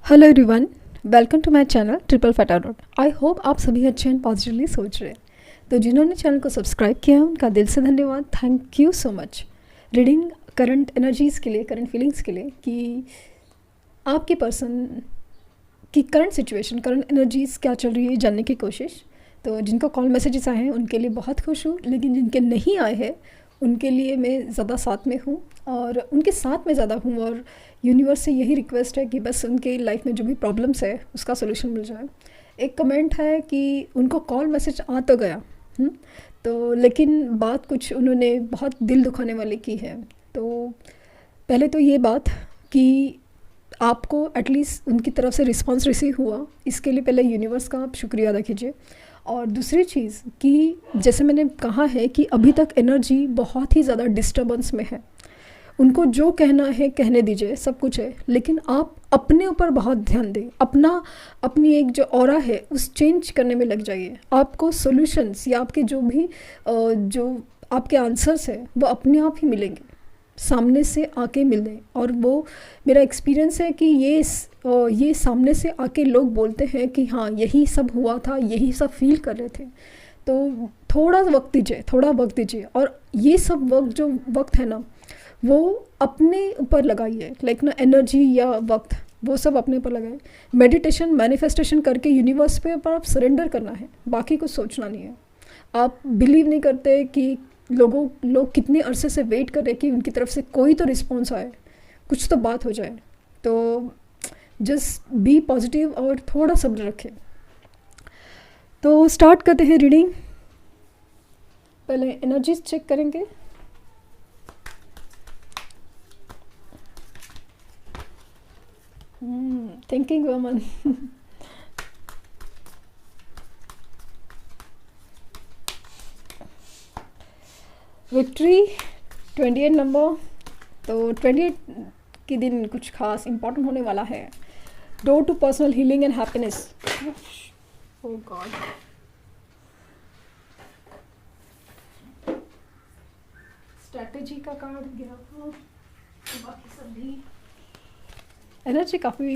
Hello everyone, welcome to my channel triple फटा dot. I hope आप सभी अच्छे एंड पॉजिटिवली सोच रहे हैं। तो जिन्होंने चैनल को सब्सक्राइब किया है उनका दिल से धन्यवाद। Thank you so much. Reading current energies के लिए, करंट फीलिंग्स के लिए, कि आपके पर्सन की करंट सिचुएशन, करंट एनर्जीज़ क्या चल रही है जानने की कोशिश। तो जिनको कॉल मैसेजेस आए हैं उनके लिए बहुत खुश हूँ, लेकिन जिनके नहीं आए हैं उनके लिए मैं ज़्यादा साथ में हूँ और उनके साथ में ज़्यादा हूँ। और यूनिवर्स से यही रिक्वेस्ट है कि बस उनके लाइफ में जो भी प्रॉब्लम्स है उसका सोल्यूशन मिल जाए। एक कमेंट है कि उनको कॉल मैसेज आ तो गया, तो लेकिन बात कुछ उन्होंने बहुत दिल दुखाने वाली की है। तो पहले तो ये बात कि आपको एटलीस्ट उनकी तरफ से रिस्पांस रिसीव हुआ, इसके लिए पहले यूनिवर्स का आप शुक्रिया अदा कीजिए। और दूसरी चीज़ कि जैसे मैंने कहा है कि अभी तक एनर्जी बहुत ही ज़्यादा डिस्टर्बेंस में है। उनको जो कहना है कहने दीजिए, सब कुछ है, लेकिन आप अपने ऊपर बहुत ध्यान दें। अपनी एक जो ऑरा है उस चेंज करने में लग जाइए। आपको सॉल्यूशंस या आपके जो भी जो आपके आंसर्स है वो अपने आप ही मिलेंगे, सामने से आके मिलें। और वो मेरा एक्सपीरियंस है कि ये सामने से आके लोग बोलते हैं कि हाँ यही सब हुआ था, यही सब फील कर रहे थे। तो थोड़ा वक्त दीजिए और ये सब जो वक्त है ना वो अपने ऊपर लगाइए। लाइक ना एनर्जी या वक्त वो सब अपने ऊपर लगाइए। मेडिटेशन, मैनिफेस्टेशन करके यूनिवर्स पे पर आप सरेंडर करना है, बाकी कुछ सोचना नहीं है। आप बिलीव नहीं करते कि लोग कितने अरसे से वेट कर रहे हैं कि उनकी तरफ से कोई तो रिस्पॉन्स आए, कुछ तो बात हो जाए। तो जस्ट बी पॉजिटिव और थोड़ा सब्र रखें। तो स्टार्ट करते हैं रीडिंग। पहले एनर्जीज चेक करेंगे। Thinking woman victory 28 number. तो 28 के दिन कुछ खास इम्पोर्टेंट होने वाला है। Door to personal healing and happiness. Oh god, strategy का कार्ड गिरा था, बाकी सब भी एनर्जी काफ़ी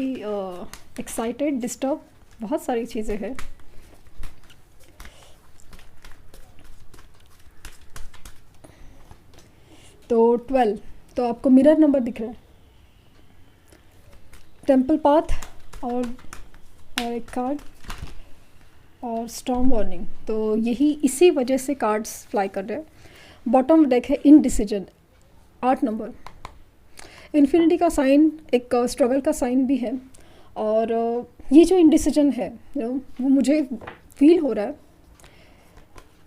एक्साइटेड, डिस्टर्ब, बहुत सारी चीज़ें हैं। तो 12, तो आपको मिरर नंबर दिख रहा है, टेम्पल पाथ और एक कार्ड और स्टॉर्म वार्निंग। तो यही इसी वजह से कार्ड्स फ्लाई कर रहे हैं। बॉटम डेक है इनडिसीजन, 8 नंबर। इन्फिनिटी का साइन एक स्ट्रगल का साइन भी है। और ये जो इनडिसीजन है वो मुझे फील हो रहा है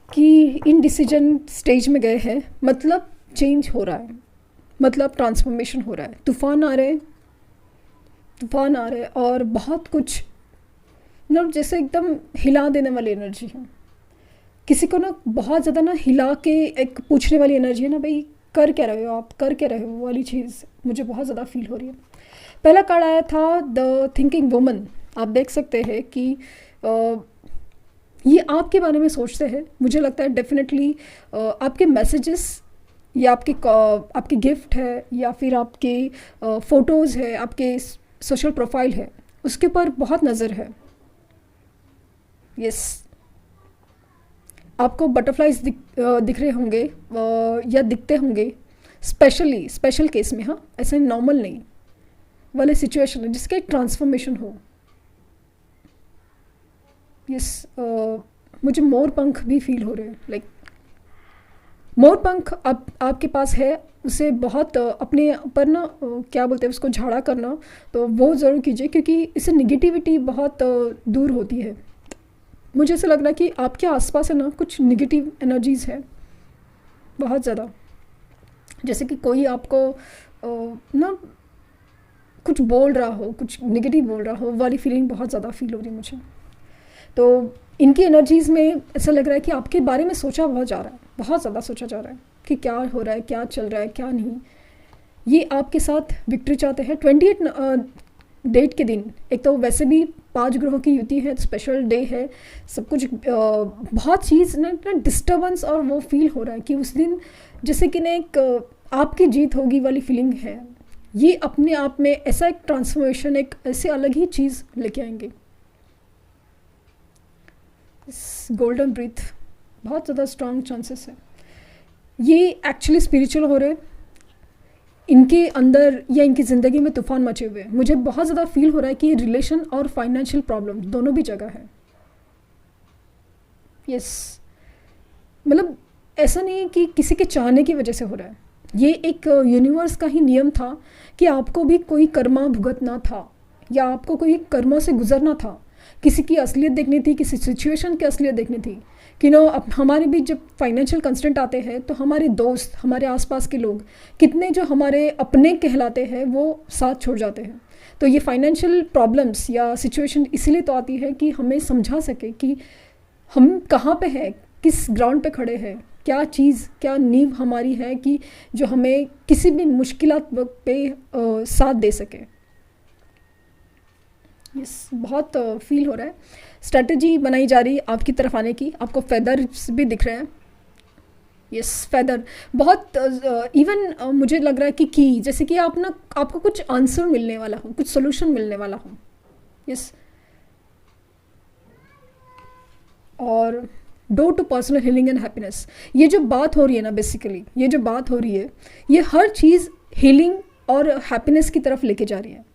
कि इनडिसीजन स्टेज में गए हैं, मतलब चेंज हो रहा है, मतलब ट्रांसफॉर्मेशन हो रहा है। तूफान आ रहे और बहुत कुछ मतलब जैसे एकदम हिला देने वाली एनर्जी है। किसी को ना बहुत ज़्यादा ना हिला के एक पूछने वाली एनर्जी है ना, भाई कर क्या रहे हो, आप कर क्या रहे हो वाली चीज़ मुझे बहुत ज़्यादा फील हो रही है। पहला कार्ड आया था द थिंकिंग वुमन। आप देख सकते हैं कि ये आपके बारे में सोचते हैं। मुझे लगता है डेफिनेटली आपके मैसेजेस या आपके गिफ्ट है या फिर आपके फ़ोटोज़ है, आपके सोशल प्रोफाइल है, उसके ऊपर बहुत नज़र है। यस, आपको बटरफ्लाइज दिख रहे होंगे या दिखते होंगे, स्पेशल केस में। हाँ, ऐसे नॉर्मल नहीं वाले सिचुएशन है जिसका एक ट्रांसफॉर्मेशन हो। यस, मुझे मोर पंख भी फील हो रहे हैं। लाइक मोर पंख आपके पास है, उसे बहुत अपने ऊपर ना क्या बोलते हैं उसको झाड़ा करना, तो वो ज़रूर कीजिए, क्योंकि इससे निगेटिविटी बहुत दूर होती है। मुझे ऐसा लग रहा है कि आपके आसपास है ना कुछ निगेटिव एनर्जीज़ है बहुत ज़्यादा, जैसे कि कोई आपको ना कुछ बोल रहा हो, कुछ निगेटिव बोल रहा हो वाली फीलिंग बहुत ज़्यादा फील हो रही है मुझे। तो इनकी एनर्जीज़ में ऐसा लग रहा है कि आपके बारे में सोचा बहुत जा रहा है, बहुत ज़्यादा सोचा जा रहा है कि क्या हो रहा है, क्या चल रहा है, क्या नहीं। ये आपके साथ विक्ट्री चाहते हैं। 28 डेट के दिन, एक तो वैसे भी 5 ग्रहों की युति है, स्पेशल डे है, सब कुछ बहुत चीज़ ना डिस्टर्बेंस और वो फील हो रहा है कि उस दिन जैसे कि ना एक आपकी जीत होगी वाली फीलिंग है। ये अपने आप में ऐसा एक ट्रांसफॉर्मेशन, एक ऐसे अलग ही चीज़ लेके आएंगे। गोल्डन ब्रीथ बहुत ज़्यादा स्ट्रॉन्ग चांसेस है। ये एक्चुअली स्पिरिचुअल हो रहे हैं, इनके अंदर या इनकी ज़िंदगी में तूफान मचे हुए हैं। मुझे बहुत ज़्यादा फील हो रहा है कि रिलेशन और फाइनेंशियल प्रॉब्लम दोनों भी जगह है। यस, मतलब ऐसा नहीं है कि किसी के चाहने की वजह से हो रहा है, ये एक यूनिवर्स का ही नियम था कि आपको भी कोई कर्मा भुगतना था या आपको कोई कर्मों से गुजरना था। किसी की असलियत देखनी थी, किसी सिचुएशन की असलियत देखनी थी कि अब हमारे भी जब फाइनेंशियल कंस्ट्रेंट आते हैं तो हमारे दोस्त, हमारे आसपास के लोग कितने जो हमारे अपने कहलाते हैं वो साथ छोड़ जाते हैं। तो ये फाइनेंशियल प्रॉब्लम्स या सिचुएशन इसीलिए तो आती है कि हमें समझा सके कि हम कहाँ पे हैं, किस ग्राउंड पे खड़े हैं, क्या चीज़, क्या नींव हमारी है कि जो हमें किसी भी मुश्किलात पे साथ दे सके। यस, बहुत फील हो रहा है। स्ट्रैटेजी बनाई जा रही है आपकी तरफ आने की। आपको फेदर्स भी दिख रहे हैं। यस, फेदर बहुत इवन मुझे लग रहा है कि जैसे कि आपको कुछ आंसर मिलने वाला हो, कुछ सोल्यूशन मिलने वाला हो। यस, और door to personal healing and happiness, ये जो बात हो रही है ना, बेसिकली ये जो बात हो रही है, ये हर चीज़ हीलिंग और हैप्पीनेस की तरफ लेके जा रही है।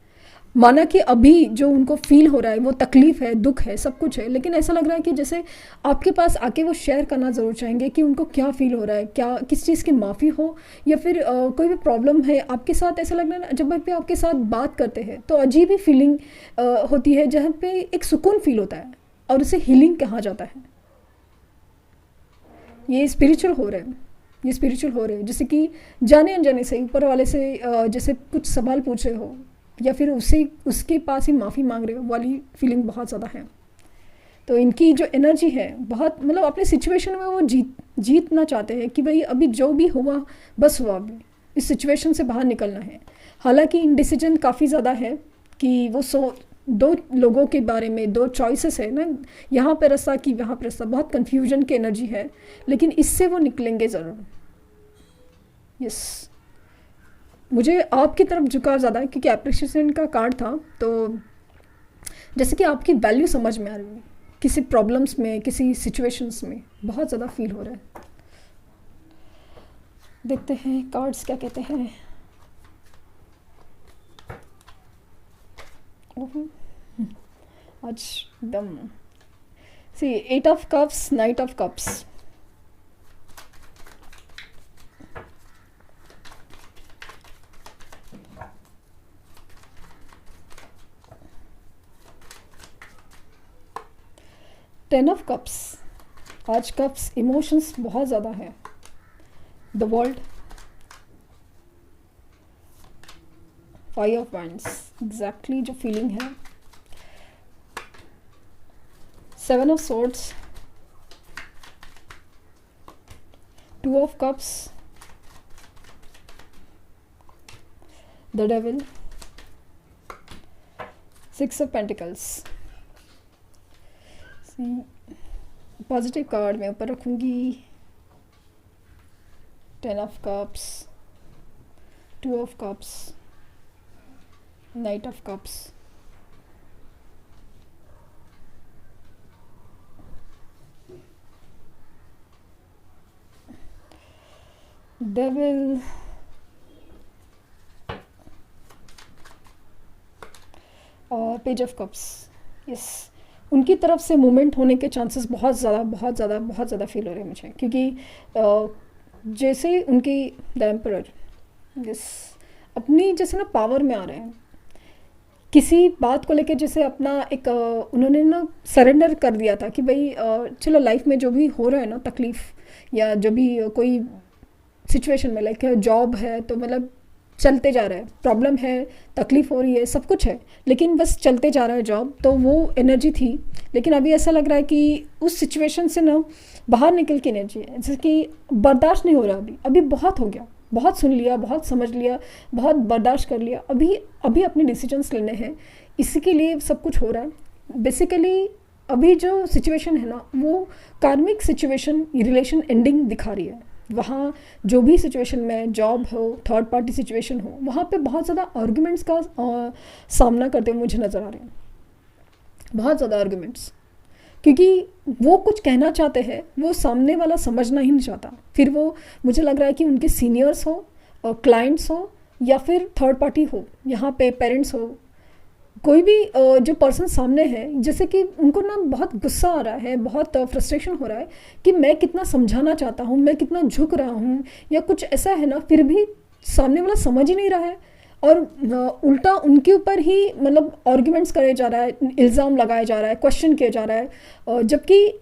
माना कि अभी जो उनको फील हो रहा है वो तकलीफ़ है, दुख है, सब कुछ है, लेकिन ऐसा लग रहा है कि जैसे आपके पास आके वो शेयर करना ज़रूर चाहेंगे कि उनको क्या फ़ील हो रहा है, क्या किस चीज़ की माफ़ी हो या फिर कोई भी प्रॉब्लम है आपके साथ। ऐसा लग रहा है जब भी आपके साथ बात करते हैं तो अजीब ही फीलिंग होती है, जहाँ पे एक सुकून फील होता है और उसे हीलिंग कहा जाता है। ये स्पिरिचुअल हो रहे हैं, ये स्पिरिचुअल हो रहे हैं, जैसे कि जाने अनजाने से ऊपर वाले से जैसे कुछ सवाल पूछ रहे हो या फिर उसके पास ही माफ़ी मांग रहे हो वाली फीलिंग बहुत ज़्यादा है। तो इनकी जो एनर्जी है बहुत, मतलब अपने सिचुएशन में वो जीतना चाहते हैं कि भाई अभी जो भी हुआ बस हुआ, अभी इस सिचुएशन से बाहर निकलना है। हालांकि इंडिसीजन काफ़ी ज़्यादा है कि वो दो लोगों के बारे में, दो चॉइसेस है ना, यहाँ पे रास्ता कि वहाँ पे रास्ता, बहुत कन्फ्यूजन की एनर्जी है, लेकिन इससे वो निकलेंगे ज़रूर। यस, मुझे आपकी तरफ झुकाव ज़्यादा है क्योंकि एप्रिशिएशन का कार्ड था, तो जैसे कि आपकी वैल्यू समझ में आ रही है किसी प्रॉब्लम्स में, किसी सिचुएशंस में, बहुत ज़्यादा फील हो रहा है। देखते हैं कार्ड्स क्या कहते हैं। आज एकदम सी 8 of cups, night of cups, ten of cups. आज कप्स इमोशंस बहुत ज़्यादा है। The world, five of wands, exactly जो फीलिंग है। Seven of swords, two of cups, the devil, six of pentacles. Positive card मैं ऊपर रखूंगी। Ten of cups, two of cups, night of cups, devil, और page of cups. Yes, उनकी तरफ से movement होने के चांसेस बहुत ज़्यादा फील हो रहे हैं मुझे, क्योंकि जैसे उनकी द एम्परर, यस, अपनी जैसे ना पावर में आ रहे हैं किसी बात को लेके, जैसे अपना एक उन्होंने ना सरेंडर कर दिया था कि भाई चलो लाइफ में जो भी हो रहा है ना, तकलीफ़ या जो भी कोई सिचुएशन में, लाइक जॉब है तो मतलब चलते जा रहा है, प्रॉब्लम है, तकलीफ़ हो रही है, सब कुछ है, लेकिन बस चलते जा रहा है जॉब, तो वो एनर्जी थी। लेकिन अभी ऐसा लग रहा है कि उस सिचुएशन से ना बाहर निकल के एनर्जी है, जैसे कि बर्दाश्त नहीं हो रहा, अभी बहुत हो गया, बहुत सुन लिया, बहुत समझ लिया, बहुत बर्दाश्त कर लिया, अभी अपने डिसीजंस लेने हैं, इसी के लिए सब कुछ हो रहा है। बेसिकली अभी जो सिचुएशन है ना, वो कार्मिक सिचुएशन, रिलेशन एंडिंग दिखा रही है। वहाँ जो भी सिचुएशन में, जॉब हो, थर्ड पार्टी सिचुएशन हो, वहाँ पे बहुत ज़्यादा आर्ग्यूमेंट्स का सामना करते हुए मुझे नज़र आ रहे हैं, बहुत ज़्यादा आर्ग्यूमेंट्स। क्योंकि वो कुछ कहना चाहते हैं, वो सामने वाला समझना ही नहीं चाहता। फिर वो, मुझे लग रहा है कि उनके सीनियर्स हो, क्लाइंट्स हो, या फिर थर्ड पार्टी हो, यहाँ पे पेरेंट्स हो, कोई भी जो पर्सन सामने है, जैसे कि उनको ना बहुत गुस्सा आ रहा है, बहुत फ्रस्ट्रेशन हो रहा है कि मैं कितना समझाना चाहता हूँ, मैं कितना झुक रहा हूँ, या कुछ ऐसा है ना, फिर भी सामने वाला समझ ही नहीं रहा है, और उल्टा उनके ऊपर ही मतलब आर्ग्यूमेंट्स करे जा रहा है, इल्ज़ाम लगाया जा रहा है, क्वेश्चन किया जा रहा है, जबकि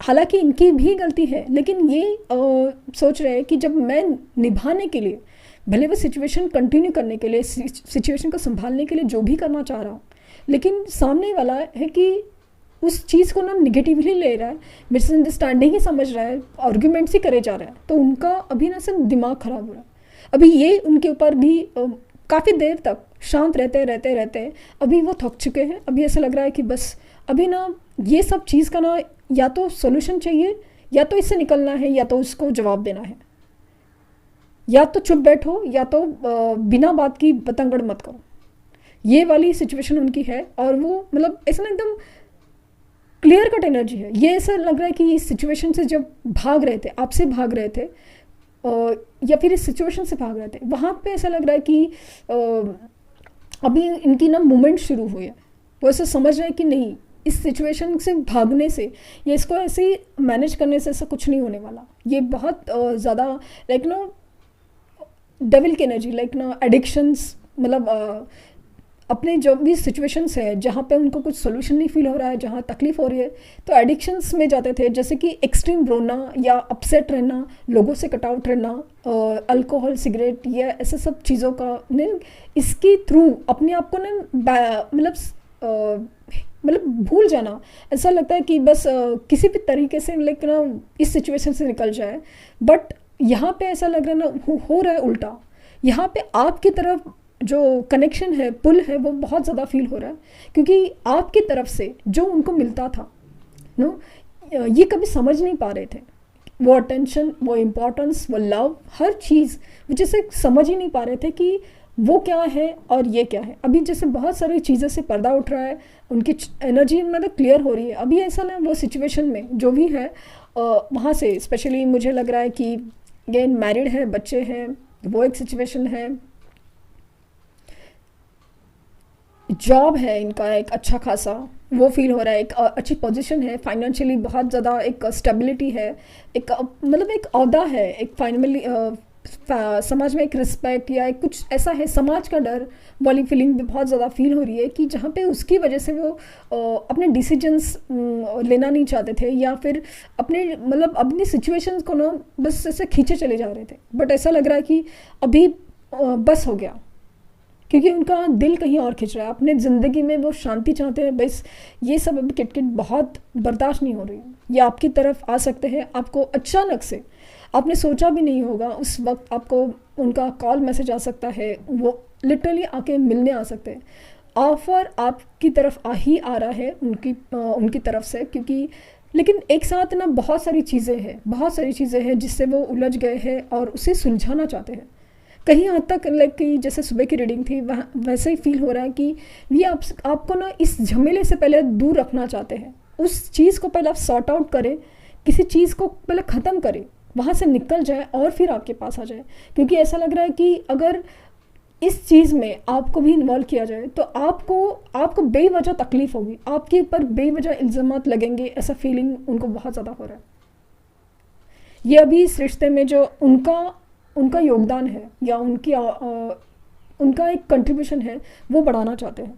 हालांकि इनकी भी गलती है, लेकिन ये सोच रहे हैं कि जब मैं निभाने के लिए, भले वो सिचुएशन कंटिन्यू करने के लिए, सिचुएशन को संभालने के लिए जो भी करना चाह रहा हूँ, लेकिन सामने वाला है कि उस चीज़ को ना निगेटिवली ले रहा है, मिसअंडरस्टैंडिंग ही समझ रहा है, आर्ग्यूमेंट्स ही करे जा रहा है, तो उनका अभी ना सिर्फ दिमाग ख़राब हो रहा है। अभी ये उनके ऊपर भी काफ़ी देर तक शांत रहते रहते रहते अभी वो थक चुके हैं। अभी ऐसा लग रहा है कि बस अभी ना ये सब चीज़ का ना या तो सॉल्यूशन चाहिए, या तो इससे निकलना है, या तो उसको जवाब देना है, या तो चुप बैठो, या तो बिना बात की बतंगड़ मत करो। ये वाली सिचुएशन उनकी है, और वो मतलब ऐसा ना एकदम क्लियर कट एनर्जी है। ये ऐसा लग रहा है कि इस सिचुएशन से जब भाग रहे थे, आपसे भाग रहे थे, या फिर इस सिचुएशन से भाग रहे थे, वहाँ पे ऐसा लग रहा है कि अभी इनकी ना मूवमेंट शुरू हुई है। वो ऐसा समझ रहे हैं कि नहीं, इस सिचुएशन से भागने से या इसको ऐसे ही मैनेज करने से ऐसा कुछ नहीं होने वाला। ये बहुत ज़्यादा लाइक नो डेविल की एनर्जी, लाइक ना एडिक्शंस, मतलब अपने जो भी सिचुएशंस है जहाँ पे उनको कुछ सोल्यूशन नहीं फील हो रहा है, जहाँ तकलीफ़ हो रही है, तो एडिक्शंस में जाते थे, जैसे कि एक्सट्रीम रोना या अपसेट रहना, लोगों से कट आउट रहना, अल्कोहल, सिगरेट, या ऐसे सब चीज़ों का ने इसके थ्रू अपने आप को ना मतलब भूल जाना। ऐसा लगता है कि बस किसी भी तरीके से लाइक ना इस सिचुएशन से निकल जाए, बट यहाँ पे ऐसा लग रहा है ना हो रहा है उल्टा। यहाँ पे आपकी तरफ जो कनेक्शन है, पुल है, वो बहुत ज़्यादा फील हो रहा है, क्योंकि आपकी तरफ से जो उनको मिलता था नो, ये कभी समझ नहीं पा रहे थे। वो अटेंशन, वो इम्पोर्टेंस, वो लव, हर चीज़ वो जैसे समझ ही नहीं पा रहे थे कि वो क्या है और ये क्या है। अभी जैसे बहुत सारी चीज़ों से पर्दा उठ रहा है, उनकी एनर्जी मतलब क्लियर हो रही है। अभी ऐसा ना वो सिचुएशन में जो भी है वहाँ से स्पेशली मुझे लग रहा है कि अगेन मैरिड है, बच्चे हैं, वो एक सिचुएशन है, जॉब है इनका एक अच्छा खासा, वो फील हो रहा है, एक अच्छी पोजीशन है, फाइनेंशियली बहुत ज़्यादा एक स्टेबिलिटी है, एक मतलब एक औहदा है, एक फाइनली समाज में एक रिस्पेक्ट या एक कुछ ऐसा है, समाज का डर वाली फीलिंग भी बहुत ज़्यादा फील हो रही है कि जहाँ पे उसकी वजह से वो अपने डिसीजंस लेना नहीं चाहते थे, या फिर अपने मतलब अपनी सिचुएशंस को ना बस ऐसे खींचे चले जा रहे थे। बट ऐसा लग रहा है कि अभी बस हो गया, क्योंकि उनका दिल कहीं और खिंच रहा है, अपने ज़िंदगी में वो शांति चाहते हैं। बस ये सब अभी किटकिट बहुत बर्दाश्त नहीं हो रही है। ये आपकी तरफ आ सकते हैं, आपको अचानक से, आपने सोचा भी नहीं होगा उस वक्त आपको उनका कॉल मैसेज आ सकता है, वो लिटरली आके मिलने आ सकते हैं। ऑफ़र आपकी तरफ आ ही आ रहा है उनकी तरफ से, क्योंकि लेकिन एक साथ ना बहुत सारी चीज़ें हैं जिससे वो उलझ गए हैं और उसे सुलझाना चाहते हैं। कहीं हद तक लाइक कि जैसे सुबह की रीडिंग थी वैसे ही फील हो रहा है कि ये आपको ना इस झमेले से पहले दूर रखना चाहते हैं। उस चीज़ को पहले आप सॉर्ट आउट करें, किसी चीज़ को पहले ख़त्म करें, वहाँ से निकल जाए और फिर आपके पास आ जाए। क्योंकि ऐसा लग रहा है कि अगर इस चीज़ में आपको भी इन्वॉल्व किया जाए तो आपको बेवजह तकलीफ़ होगी, आपके ऊपर बेवजह इल्ज़ामात लगेंगे, ऐसा फीलिंग उनको बहुत ज़्यादा हो रहा है। ये अभी इस रिश्ते में जो उनका योगदान है या उनका एक कंट्रीब्यूशन है वो बढ़ाना चाहते हैं।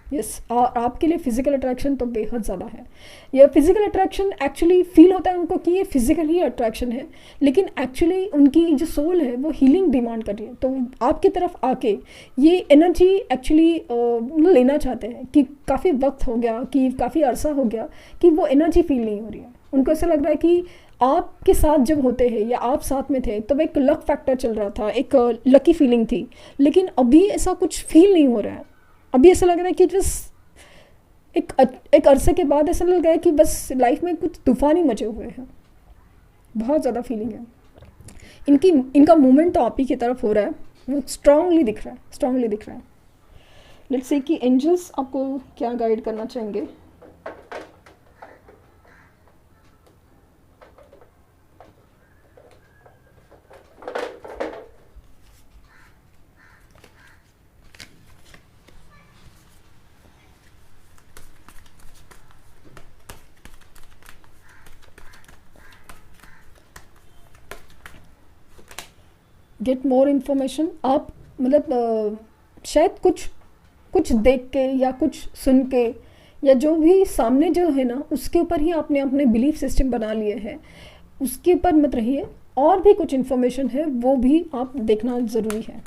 यस, आपके लिए फ़िज़िकल अट्रैक्शन तो बेहद ज़्यादा है। ये फ़िज़िकल अट्रैक्शन एक्चुअली फ़ील होता है उनको कि ये फ़िज़िकल ही अट्रैक्शन है, लेकिन एक्चुअली उनकी जो सोल है वो हीलिंग डिमांड कर रही है। तो आपकी तरफ आके ये एनर्जी एक्चुअली लेना चाहते हैं कि काफ़ी वक्त हो गया, कि काफ़ी अरसा हो गया कि वो एनर्जी फ़ील नहीं हो रही है। उनको ऐसा लग रहा है कि आपके साथ जब होते हैं या आप साथ में थे तब एक लक फैक्टर चल रहा था, एक लकी फीलिंग थी, लेकिन अभी ऐसा कुछ फील नहीं हो रहा है। अभी ऐसा लग रहा है कि बस एक अरसे के बाद ऐसा लग रहा है कि बस लाइफ में कुछ तूफान ही मचे हुए हैं। बहुत ज़्यादा फीलिंग है इनका मूवमेंट तो आप ही की तरफ हो रहा है, वो स्ट्रांगली दिख रहा है, स्ट्रांगली दिख रहा है। लेट्स से कि एंजल्स आपको क्या गाइड करना चाहेंगे। Get more information. आप मतलब शायद कुछ देख के या कुछ सुन के या जो भी सामने जो है ना उसके ऊपर ही आपने अपने बिलीफ सिस्टम बना लिए हैं, उसके ऊपर मत रहिए। और भी कुछ इन्फॉर्मेशन है वो भी आप देखना ज़रूरी है।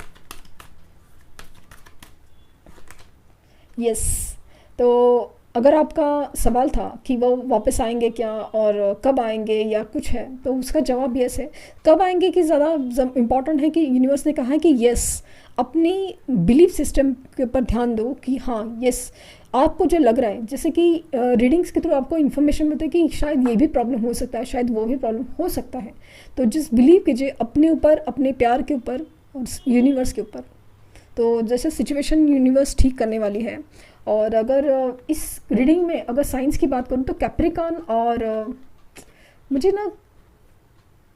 यस, तो अगर आपका सवाल था कि वो वापस आएंगे क्या और कब आएंगे या कुछ है, तो उसका जवाब यस है। कब आएंगे कि ज़्यादा इम्पॉर्टेंट है कि यूनिवर्स ने कहा है कि यस, अपनी बिलीफ सिस्टम के ऊपर ध्यान दो कि हाँ यस, आपको जो लग रहा है, जैसे कि रीडिंग्स के थ्रू आपको इन्फॉर्मेशन मिलती है कि शायद ये भी प्रॉब्लम हो सकता है, शायद वो भी प्रॉब्लम हो सकता है। तो जिस बिलीव कीजिए अपने ऊपर, अपने प्यार के ऊपर और यूनिवर्स के ऊपर। तो जैसे सिचुएशन यूनिवर्स ठीक करने वाली है। और अगर इस रीडिंग में अगर साइंस की बात करूँ तो कैप्रिकॉर्न और मुझे ना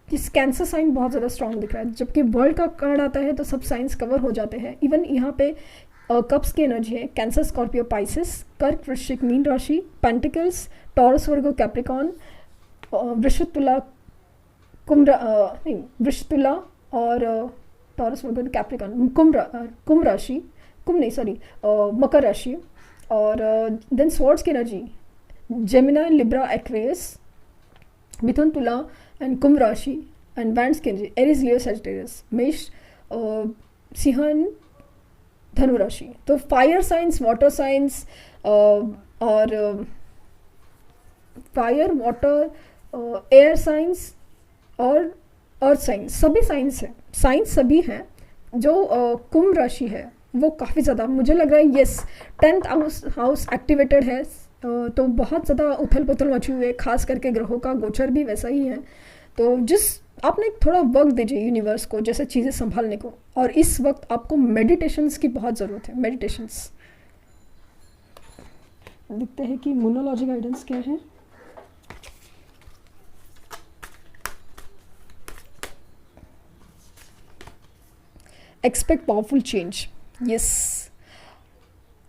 इस कैंसर साइन बहुत ज़्यादा स्ट्रांग दिख रहा है। जबकि वर्ल्ड का कार्ड आता है तो सब साइंस कवर हो जाते हैं। इवन यहाँ पे कप्स की एनर्जी है, कैंसर, स्कॉर्पियो, पाइसिस, कर्क, वृश्चिक, मीन राशि, पेंटिकल्स, टॉरस, वर्गो, कैप्रिकॉर्न, वृश्चिक, तुला, वृश्चिक, तुला और टॉरस, वर्गो, कैप्रिकॉर्न, कुंभ राशि, मकर राशि। और देन स्वॉर्ड्स की एनर्जी, जेमिनाई, लिब्रा, एक्वेरियस, मिथुन, तुला एंड कुंभ राशि। एंड बैंड्स की एनर्जी, एरीज, लियो, सजिटेरियस, मेष, सिंह, धनु राशि। तो फायर साइंस, वाटर साइंस और फायर, वाटर, एयर साइंस और अर्थ साइंस, सभी साइंस है, साइंस सभी हैं। जो कुंभ राशि है वो काफ़ी ज़्यादा मुझे लग रहा है यस 10th हाउस एक्टिवेटेड है। तो बहुत ज़्यादा उथल पुथल मची हुई है, खास करके ग्रहों का गोचर भी वैसा ही है। तो आपने थोड़ा वक्त दीजिए यूनिवर्स को जैसे चीज़ें संभालने को। और इस वक्त आपको मेडिटेशंस की बहुत ज़रूरत है, मेडिटेशंस। देखते हैं कि मोनोलॉजी गाइडेंस क्या है। Expect powerful change. यस,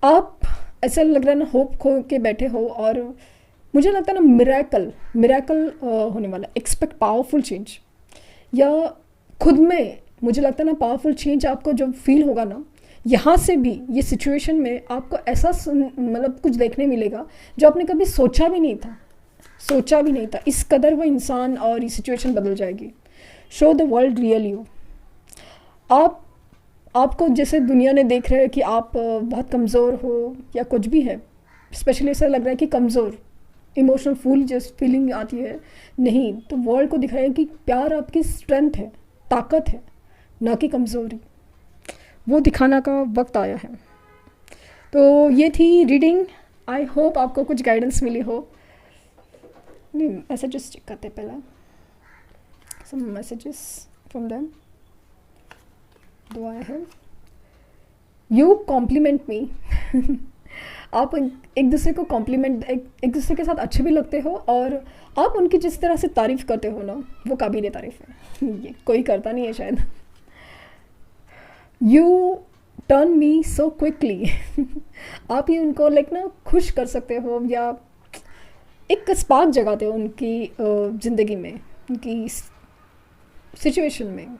आप ऐसा लग रहा है ना होप खो के बैठे हो और मुझे लगता है ना मिरेकल होने वाला। एक्सपेक्ट पावरफुल चेंज, या खुद में मुझे लगता है ना पावरफुल चेंज आपको जब फील होगा ना, यहाँ से भी ये सिचुएशन में आपको ऐसा मतलब कुछ देखने मिलेगा जो आपने कभी सोचा भी नहीं था। इस कदर वो इंसान और ये सिचुएशन बदल जाएगी। Show the world real you. आपको जैसे दुनिया ने देख रहे हैं कि आप बहुत कमज़ोर हो या कुछ भी है, स्पेशली ऐसा लग रहा है कि कमज़ोर, इमोशनल फूल जैसी फीलिंग आती है, नहीं, तो वर्ल्ड को दिखाएगा कि प्यार आपकी स्ट्रेंथ है, ताकत है, ना कि कमज़ोरी। वो दिखाना का वक्त आया है। तो ये थी रीडिंग। आई होप आपको कुछ गाइडेंस मिली हो। नहीं, मैसेजेस चेक करते पहले, some messages from them. Do I have? You compliment me. आप एक दूसरे को कॉम्प्लीमेंट, एक दूसरे के साथ अच्छे भी लगते हो और आप उनकी जिस तरह से तारीफ़ करते हो ना, वो काबिल तारीफ़ है। ये कोई करता नहीं है शायद। U turn me so quickly. आप ही उनको लाइक ना खुश कर सकते हो या एक स्पार्क जगाते हो उनकी ज़िंदगी में, उनकी सिचुएशन में।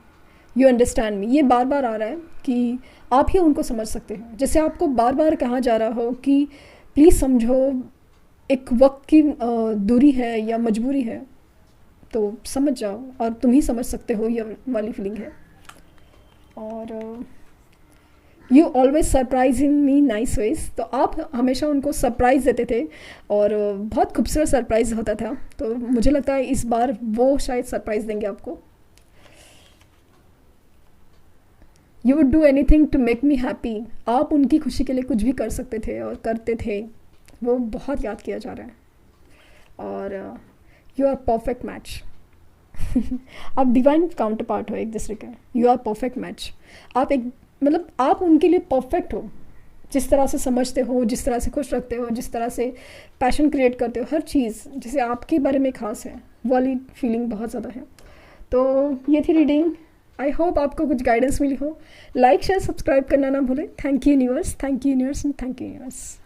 यू अंडरस्टैंड मी, ये बार बार आ रहा है कि आप ही उनको समझ सकते हो। जैसे आपको बार बार कहा जा रहा हो कि प्लीज़ समझो, एक वक्त की दूरी है या मजबूरी है, तो समझ जाओ और तुम ही समझ सकते हो, ये वाली फीलिंग है। और you always surprise in me nice ways. तो आप हमेशा उनको सरप्राइज़ देते थे और बहुत खूबसूरत सरप्राइज़ होता था। तो मुझे लगता है इस बार वो शायद सरप्राइज़ देंगे आपको। You would do anything to make me happy. आप उनकी खुशी के लिए कुछ भी कर सकते थे और करते थे। वो बहुत याद किया जा रहा है। और यू आर परफेक्ट मैच। आप डिवाइन काउंटर पार्ट हो एक दूसरे के, यू आर परफेक्ट मैच। आप एक मतलब आप उनके लिए परफेक्ट हो, जिस तरह से समझते हो, जिस तरह से खुश रखते हो, जिस तरह से पैशन क्रिएट करते हो, हर चीज़ जैसे आपके बारे में खास है वो वाली फीलिंग बहुत ज़्यादा है। तो ये थी रीडिंग, आई होप आपको कुछ गाइडेंस मिली हो। लाइक शेयर सब्सक्राइब करना ना भूलें। Thank you universe, thank you universe and thank you universe.